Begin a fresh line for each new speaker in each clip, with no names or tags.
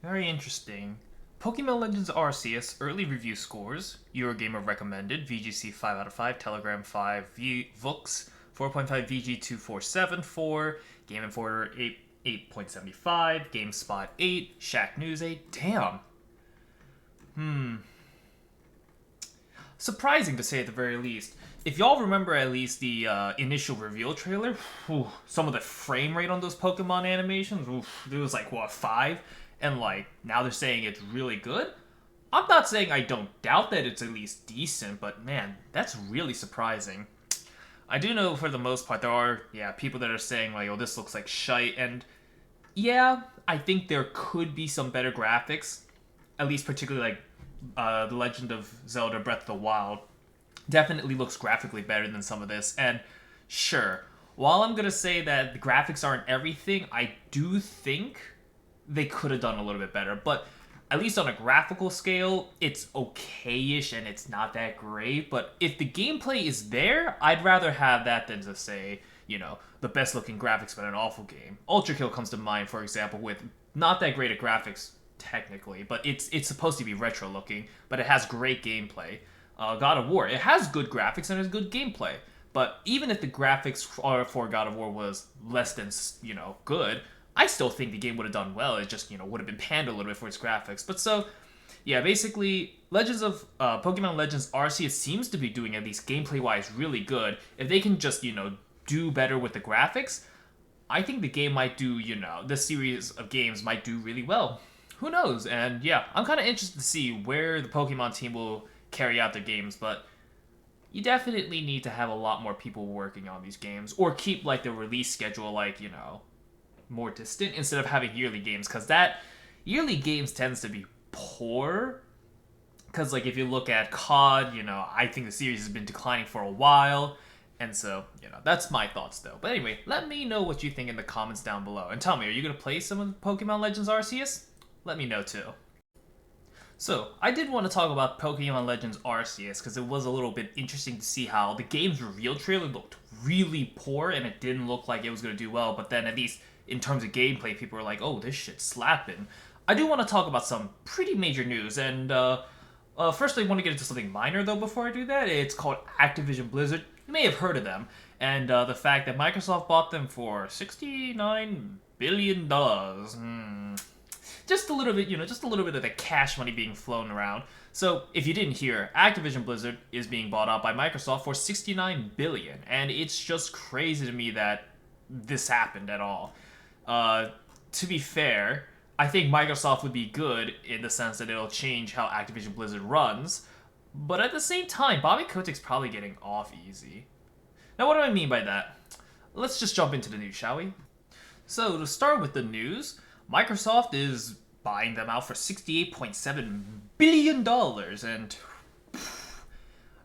Very interesting. Pokemon Legends Arceus early review scores: Eurogamer recommended VGC 5 out of 5, Telegram 5, VOOX 4.5, VG 2474, Game Informer 8.75, GameSpot 8, Shack News 8. Damn. Surprising to say at the very least. If y'all remember at least the initial reveal trailer, some of the frame rate on those Pokemon animations, it was like what, 5? And like now they're saying it's really good. I'm not saying I don't doubt that it's at least decent, but man, that's really surprising. I do know for the most part there are people that are saying like, oh, this looks like shite, and yeah, I think there could be some better graphics, at least particularly like The Legend of Zelda Breath of the Wild definitely looks graphically better than some of this. And sure, while I'm gonna say that the graphics aren't everything, I do think they could have done a little bit better. But at least on a graphical scale, it's okay-ish and it's not that great. But if the gameplay is there, I'd rather have that than to say, the best looking graphics but an awful game. Ultra Kill comes to mind, for example, with not that great at graphics technically, but it's supposed to be retro looking, but it has great gameplay. God of War, it has good graphics and it has good gameplay. But even if the graphics for God of War was less than good, I still think the game would have done well. It just would have been panned a little bit for its graphics. But so yeah, basically, Legends of Pokemon Legends Arceus seems to be doing, at least gameplay wise, really good. If they can just do better with the graphics, I think the game might do, this series of games might do really well. Who knows? And yeah, I'm kind of interested to see where the Pokemon team will carry out their games, but you definitely need to have a lot more people working on these games, or keep like the release schedule like, more distant instead of having yearly games, because that yearly games tends to be poor. Because like if you look at COD, I think the series has been declining for a while. And so, that's my thoughts though. But anyway, let me know what you think in the comments down below. And tell me, are you going to play some of Pokemon Legends Arceus? Let me know too. So, I did want to talk about Pokemon Legends Arceus because it was a little bit interesting to see how the game's reveal trailer looked really poor and it didn't look like it was going to do well. But then at least in terms of gameplay, people were like, oh, this shit's slapping. I do want to talk about some pretty major news, and first, I want to get into something minor, though, before I do that. It's called Activision Blizzard. You may have heard of them. And the fact that Microsoft bought them for $69 billion. Just a little bit, just a little bit of the cash money being flown around. So, if you didn't hear, Activision Blizzard is being bought out by Microsoft for $69 billion. And it's just crazy to me that this happened at all. To be fair, I think Microsoft would be good in the sense that it'll change how Activision Blizzard runs, but at the same time, Bobby Kotick's probably getting off easy. Now, what do I mean by that? Let's just jump into the news, shall we? So, to start with the news, Microsoft is buying them out for $68.7 billion, and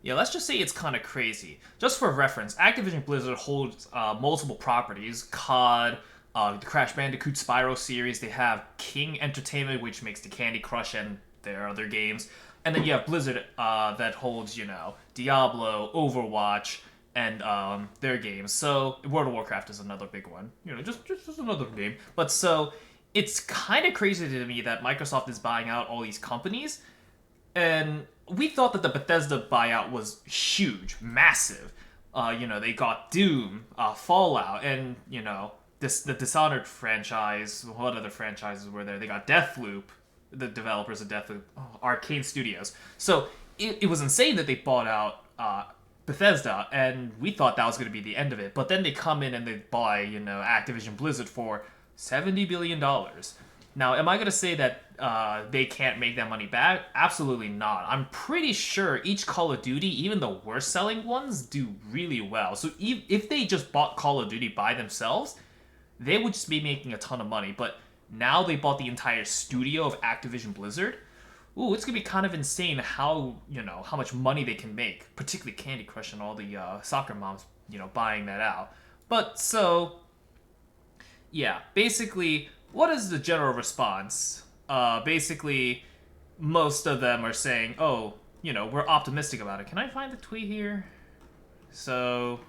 yeah, let's just say it's kind of crazy. Just for reference, Activision Blizzard holds multiple properties: COD, the Crash Bandicoot Spyro series. They have King Entertainment, which makes the Candy Crush and their other games. And then you have Blizzard that holds, Diablo, Overwatch, and their games. So World of Warcraft is another big one. Just another game. But so it's kind of crazy to me that Microsoft is buying out all these companies. And we thought that the Bethesda buyout was huge, massive. They got Doom, Fallout, and, the Dishonored franchise. What other franchises were there? They got Deathloop, the developers of Deathloop, Arcane Studios. So it was insane that they bought out Bethesda, and we thought that was going to be the end of it. But then they come in and they buy, Activision Blizzard for $70 billion. Now, am I going to say that they can't make that money back? Absolutely not. I'm pretty sure each Call of Duty, even the worst selling ones, do really well. So if they just bought Call of Duty by themselves, they would just be making a ton of money. But now they bought the entire studio of Activision Blizzard. Ooh, it's going to be kind of insane how much money they can make, particularly Candy Crush and all the soccer moms, buying that out. But so, yeah, basically, what is the general response? Basically, most of them are saying, oh, we're optimistic about it. Can I find the tweet here? So,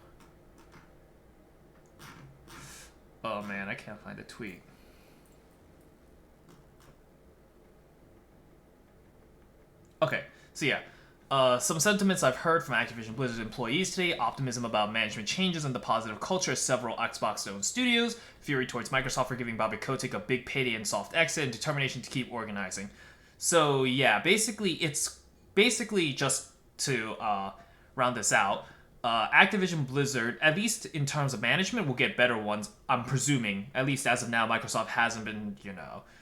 oh man, I can't find the tweet. So yeah, some sentiments I've heard from Activision Blizzard employees today: optimism about management changes and the positive culture of several Xbox-owned studios, fury towards Microsoft for giving Bobby Kotick a big payday and soft exit, and determination to keep organizing. So yeah, it's basically just to round this out. Activision Blizzard, at least in terms of management, will get better ones. I'm presuming, at least as of now, Microsoft hasn't been,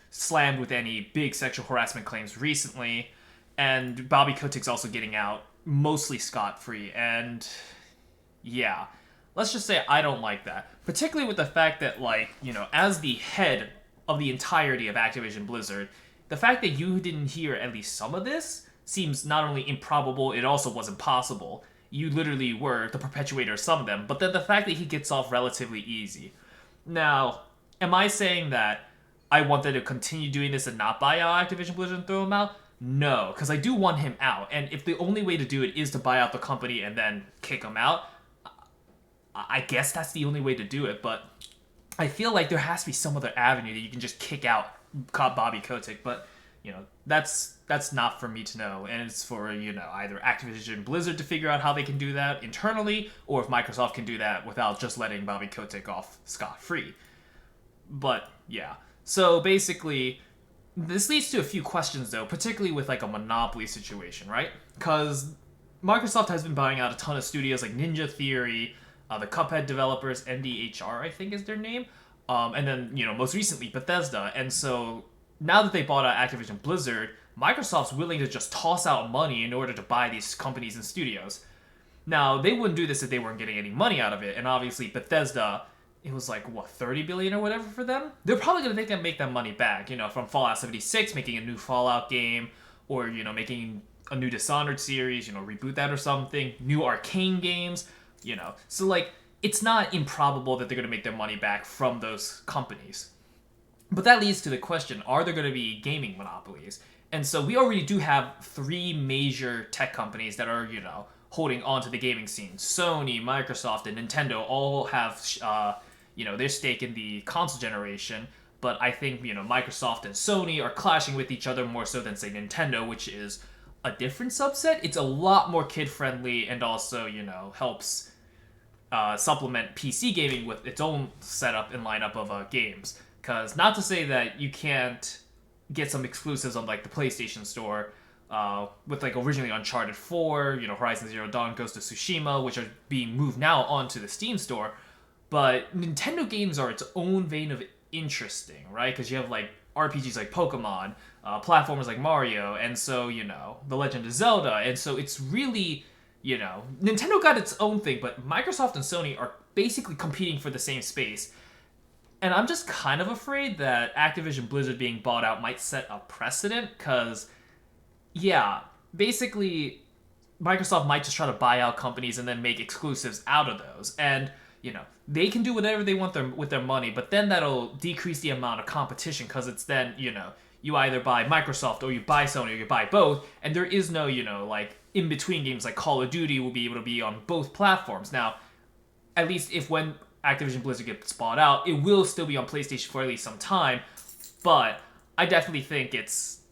slammed with any big sexual harassment claims recently. And Bobby Kotick's also getting out mostly scot-free. And yeah, let's just say I don't like that. Particularly with the fact that, as the head of the entirety of Activision Blizzard, the fact that you didn't hear at least some of this seems not only improbable, it also wasn't possible. You literally were the perpetuator of some of them, but then the fact that he gets off relatively easy. Now, am I saying that I want them to continue doing this and not buy out Activision Blizzard and throw him out? No, because I do want him out, and if the only way to do it is to buy out the company and then kick him out, I guess that's the only way to do it, but I feel like there has to be some other avenue that you can just kick out Bobby Kotick, but that's not for me to know, and it's for either Activision Blizzard to figure out how they can do that internally, or if Microsoft can do that without just letting Bobby Kotick off scot-free. But yeah, so basically this leads to a few questions though, particularly with a monopoly situation, right? Because Microsoft has been buying out a ton of studios like Ninja Theory, the Cuphead developers, NDHR I think is their name, and then most recently Bethesda, and so now that they bought out Activision Blizzard, Microsoft's willing to just toss out money in order to buy these companies and studios. Now, they wouldn't do this if they weren't getting any money out of it, and obviously Bethesda, it was $30 billion or whatever for them? They're probably going to make that money back, from Fallout 76, making a new Fallout game, or, making a new Dishonored series, reboot that or something, new Arcane games, So, it's not improbable that they're going to make their money back from those companies. But that leads to the question, are there going to be gaming monopolies? And so we already do have three major tech companies that are, holding on to the gaming scene. Sony, Microsoft, and Nintendo all have, their stake in the console generation. But I think, Microsoft and Sony are clashing with each other more so than, say, Nintendo, which is a different subset. It's a lot more kid-friendly and also, helps supplement PC gaming with its own setup and lineup of games. Because not to say that you can't get some exclusives on the PlayStation Store with originally Uncharted 4, Horizon Zero Dawn, Ghost of Tsushima, which are being moved now onto the Steam Store. But Nintendo games are its own vein of interesting, right? Because you have RPGs like Pokemon, platformers like Mario, and so The Legend of Zelda, and so it's really Nintendo got its own thing, but Microsoft and Sony are basically competing for the same space. And I'm just kind of afraid that Activision Blizzard being bought out might set a precedent, because, basically, Microsoft might just try to buy out companies and then make exclusives out of those. And, they can do whatever they want with their money, but then that'll decrease the amount of competition, because it's then, you either buy Microsoft or you buy Sony or you buy both, and there is no, in-between games like Call of Duty will be able to be on both platforms. Now, at least if when Activision Blizzard gets bought out, it will still be on PlayStation for at least some time, but I definitely think it's,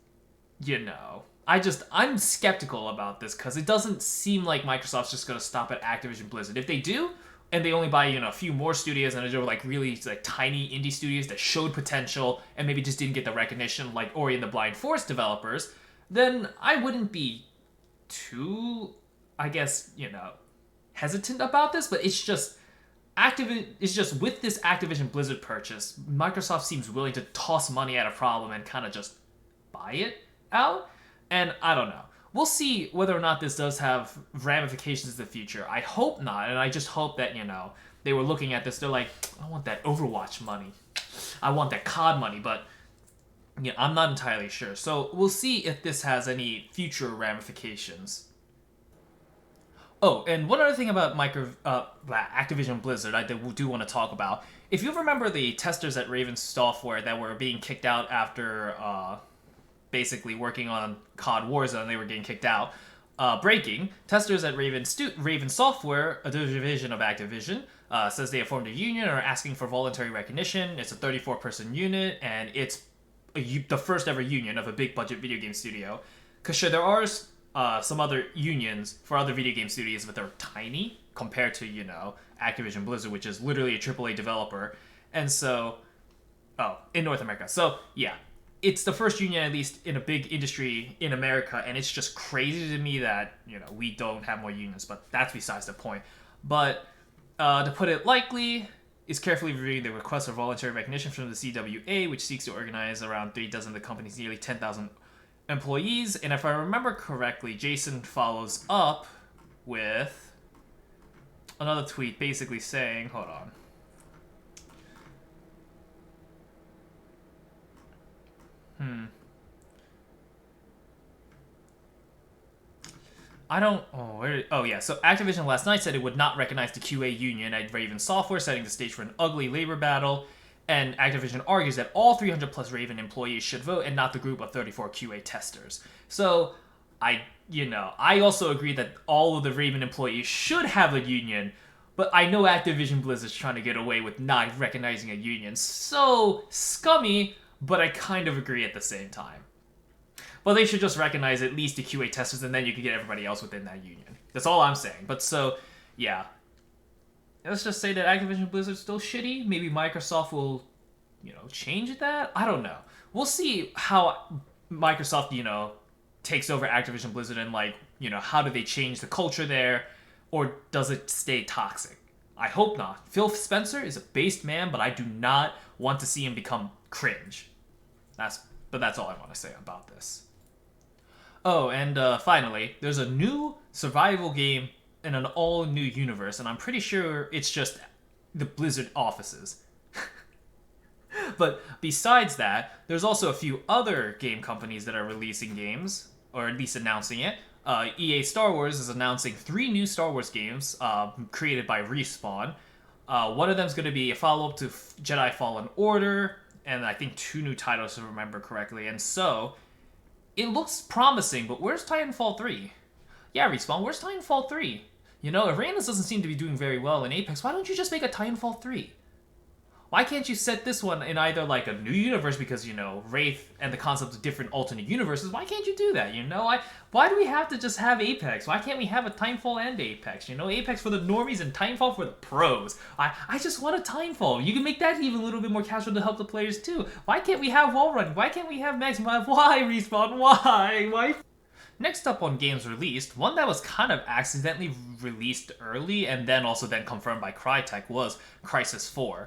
I'm skeptical about this, because it doesn't seem like Microsoft's just going to stop at Activision Blizzard. If they do, and they only buy, a few more studios, and they're really tiny indie studios that showed potential and maybe just didn't get the recognition like Ori and the Blind Forest developers, then I wouldn't be too, I guess, hesitant about this, but it's just with this Activision Blizzard purchase, Microsoft seems willing to toss money at a problem and kind of just buy it out. And I don't know. We'll see whether or not this does have ramifications in the future. I hope not, and I just hope that, they were looking at this, they're like, I want that Overwatch money. I want that COD money, but I'm not entirely sure. So we'll see if this has any future ramifications. Oh, and one other thing about Activision Blizzard I do want to talk about. If you remember the testers at Raven Software that were being kicked out after basically working on COD Warzone, they were getting kicked out. Breaking, testers at Raven Software, a division of Activision, says they have formed a union and are asking for voluntary recognition. It's a 34-person unit, and it's the first ever union of a big budget video game studio. Because sure, there are some other unions for other video game studios, but they're tiny compared to, Activision Blizzard, which is literally a AAA developer. And so, in North America. So, yeah, it's the first union, at least in a big industry in America, and it's just crazy to me that, we don't have more unions, but that's besides the point. But, to put it lightly, is carefully reviewing the request for voluntary recognition from the CWA, which seeks to organize around 3 dozen of the company's nearly 10,000 employees. And if I remember correctly, Jason follows up with another tweet basically saying, hold on. So Activision last night said it would not recognize the QA union at Raven Software, setting the stage for an ugly labor battle. And Activision argues that all 300 plus Raven employees should vote and not the group of 34 QA testers. So, I also agree that all of the Raven employees should have a union, but I know Activision Blizzard's trying to get away with not recognizing a union. So, scummy, but I kind of agree at the same time. Well, they should just recognize at least the QA testers, and then you can get everybody else within that union. That's all I'm saying. But so, yeah. Let's just say that Activision Blizzard's still shitty. Maybe Microsoft will, change that? I don't know. We'll see how Microsoft, takes over Activision Blizzard and, how do they change the culture there? Or does it stay toxic? I hope not. Phil Spencer is a based man, but I do not want to see him become cringe. That's all I want to say about this. Oh, and finally, there's a new survival game in an all-new universe, and I'm pretty sure it's just the Blizzard offices. But besides that, there's also a few other game companies that are releasing games, or at least announcing it. EA Star Wars is announcing 3 new Star Wars games created by Respawn. One of them is going to be a follow-up to Jedi Fallen Order, and I think 2 new titles, if I remember correctly. And so, it looks promising, but where's Titanfall 3? Yeah, Respawn, where's Titanfall 3? Arenas doesn't seem to be doing very well in Apex. Why don't you just make a Titanfall 3? Why can't you set this one in either, a new universe, because, Wraith and the concept of different alternate universes, why can't you do that, Why do we have to just have Apex? Why can't we have a Titanfall and Apex, Apex for the normies and Titanfall for the pros. I just want a Titanfall. You can make that even a little bit more casual to help the players, too. Why can't we have wall running? Why can't we have max? Why, Respawn? Why? Next up on games released, one that was kind of accidentally released early and then confirmed by Crytek was Crysis IV.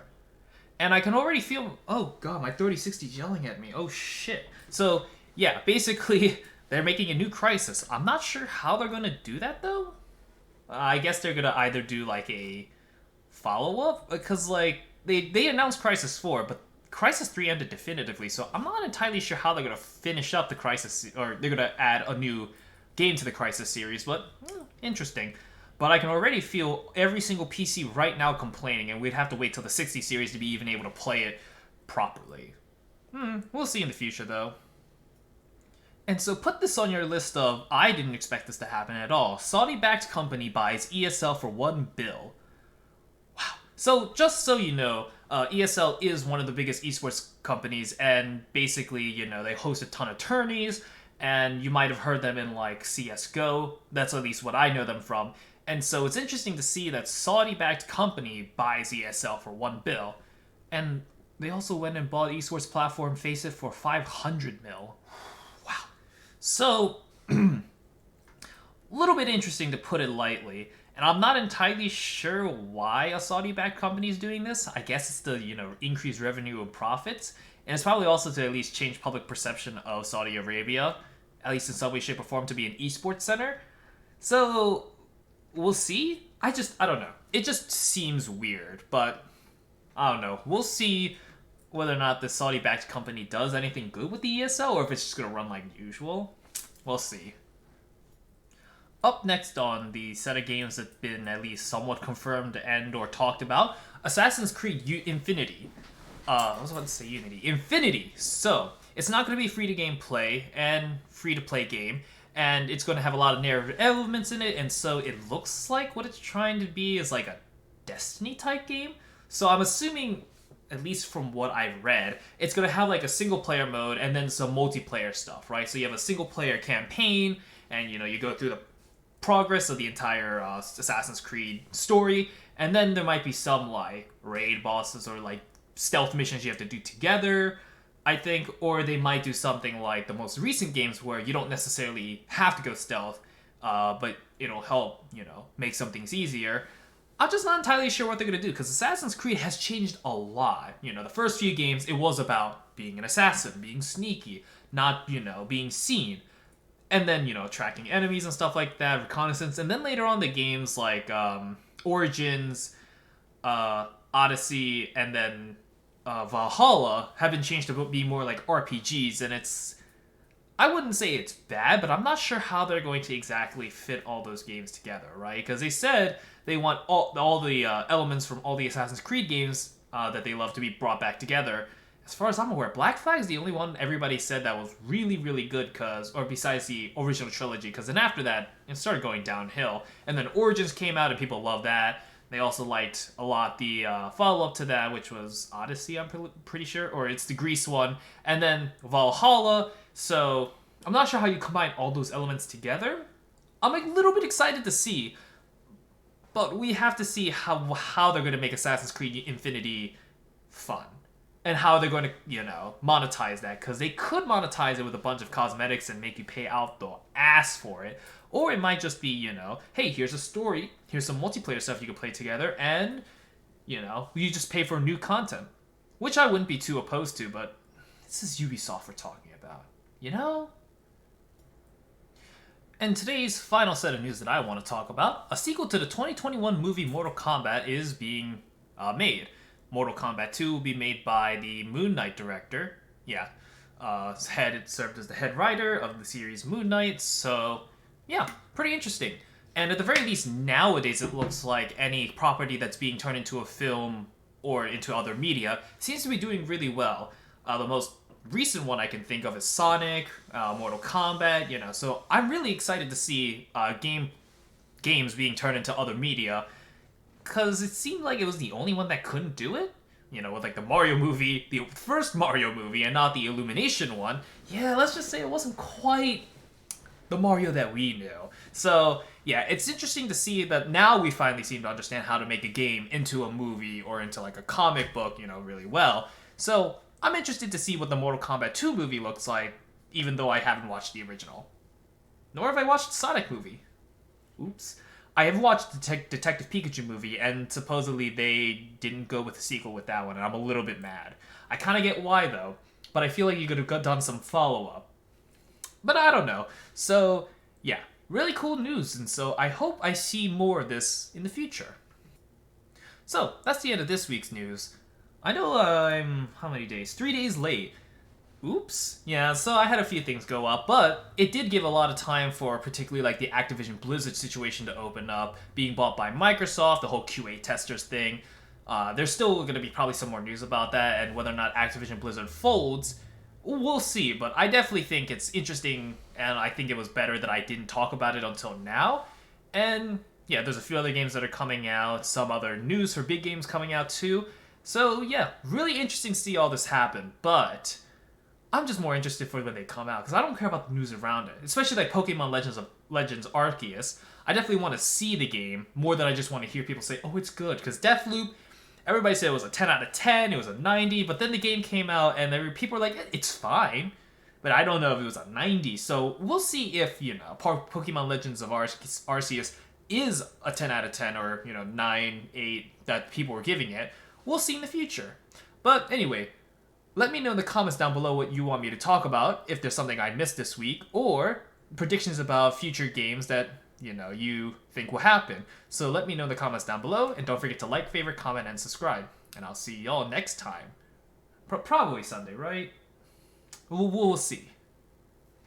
And I can already feel, oh god, my 3060's yelling at me. Oh shit. So, yeah, basically, they're making a new Crysis. I'm not sure how they're going to do that, though. I guess they're going to either do, a follow-up, because, they announced Crysis 4, but Crysis 3 ended definitively, so I'm not entirely sure how they're going to finish up the Crysis, or they're going to add a new game to the Crysis series, but interesting. But I can already feel every single PC right now complaining, and we'd have to wait till the 60 series to be even able to play it properly. We'll see in the future, though. And so put this on your list of, I didn't expect this to happen at all. Saudi-backed company buys ESL for $1 billion. Wow. So, just so you know, ESL is one of the biggest esports companies, and basically, they host a ton of tourneys, and you might have heard them in, CSGO. That's at least what I know them from. And so it's interesting to see that Saudi-backed company buys ESL for $1 billion, and they also went and bought esports platform Faceit for $500 million. Wow. So, a little bit interesting to put it lightly, and I'm not entirely sure why a Saudi-backed company is doing this. I guess it's to, increase revenue and profits, and it's probably also to at least change public perception of Saudi Arabia, at least in some way, shape, or form, to be an esports center. So, we'll see. I don't know. It just seems weird, but I don't know. We'll see whether or not the Saudi-backed company does anything good with the ESL, or if it's just going to run like usual. We'll see. Up next on the set of games that have been at least somewhat confirmed and or talked about, Assassin's Creed Infinity. I was about to say Unity. Infinity! So, it's not going to be free-to-play game, and it's going to have a lot of narrative elements in it, and so it looks like what it's trying to be is a Destiny-type game. So I'm assuming at least from what I've read, it's going to have like a single player mode and then some multiplayer stuff, right? So you have a single player campaign, and you go through the progress of the entire Assassin's Creed story, and then there might be some like raid bosses or like stealth missions you have to do together, I think, or they might do something like the most recent games where you don't necessarily have to go stealth, but it'll help, make some things easier. I'm just not entirely sure what they're going to do, because Assassin's Creed has changed a lot. The first few games, it was about being an assassin, being sneaky, not, being seen. And then, tracking enemies and stuff like that, reconnaissance. And then later on, the games like Origins, Odyssey, and then Valhalla have been changed to be more like RPGs. And I wouldn't say it's bad, but I'm not sure how they're going to exactly fit all those games together, right? Because they said they want all the elements from all the Assassin's Creed games that they love to be brought back together. As far as I'm aware, Black Flag's the only one everybody said that was really, really good, or besides the original trilogy, because then after that, it started going downhill. And then Origins came out and people loved that. They also liked a lot the follow-up to that, which was Odyssey, I'm pretty sure, or it's the Greece one. And then Valhalla, so I'm not sure how you combine all those elements together. I'm a little bit excited to see, but we have to see how they're going to make Assassin's Creed Infinity fun. And how they're going to, monetize that. Because they could monetize it with a bunch of cosmetics and make you pay out the ass for it. Or it might just be, hey, here's a story. Here's some multiplayer stuff you can play together. And, you just pay for new content. Which I wouldn't be too opposed to, but this is Ubisoft we're talking about. And today's final set of news that I want to talk about. A sequel to the 2021 movie Mortal Kombat is being made. Mortal Kombat 2 will be made by the Moon Knight director. Yeah. It served as the head writer of the series Moon Knight. So, yeah, pretty interesting. And at the very least, nowadays, it looks like any property that's being turned into a film or into other media seems to be doing really well. The most recent one I can think of is Sonic, Mortal Kombat, So I'm really excited to see games being turned into other media, because it seemed like it was the only one that couldn't do it. With like the Mario movie, the first Mario movie, and not the Illumination one. Yeah, let's just say it wasn't quite the Mario that we knew. So, yeah, it's interesting to see that now we finally seem to understand how to make a game into a movie or into like a comic book, really well. So, I'm interested to see what the Mortal Kombat 2 movie looks like, even though I haven't watched the original. Nor have I watched the Sonic movie. Oops. I have watched the Detective Pikachu movie, and supposedly they didn't go with a sequel with that one, and I'm a little bit mad. I kind of get why, though, but I feel like you could have done some follow-up. But I don't know. So, yeah, really cool news, and so I hope I see more of this in the future. So, that's the end of this week's news. I know I'm, how many days? 3 days late. Oops. Yeah, so I had a few things go up, but it did give a lot of time for particularly like the Activision Blizzard situation to open up, being bought by Microsoft, the whole QA testers thing. There's still going to be probably some more news about that, and whether or not Activision Blizzard folds, we'll see. But I definitely think it's interesting, and I think it was better that I didn't talk about it until now. And yeah, there's a few other games that are coming out, some other news for big games coming out too. So yeah, really interesting to see all this happen, but I'm just more interested for when they come out, because I don't care about the news around it. Especially like Pokemon Legends Arceus. I definitely want to see the game more than I just want to hear people say, oh, it's good. Because Deathloop, everybody said it was a 10 out of 10, it was a 90, but then the game came out and people were like, it's fine. But I don't know if it was a 90. So we'll see if, Pokemon Legends of Arceus is a 10 out of 10 or, 9, 8 that people were giving it. We'll see in the future. But anyway, let me know in the comments down below what you want me to talk about, if there's something I missed this week, or predictions about future games that, you think will happen. So let me know in the comments down below, and don't forget to like, favorite, comment, and subscribe. And I'll see y'all next time. Probably Sunday, right? We'll see.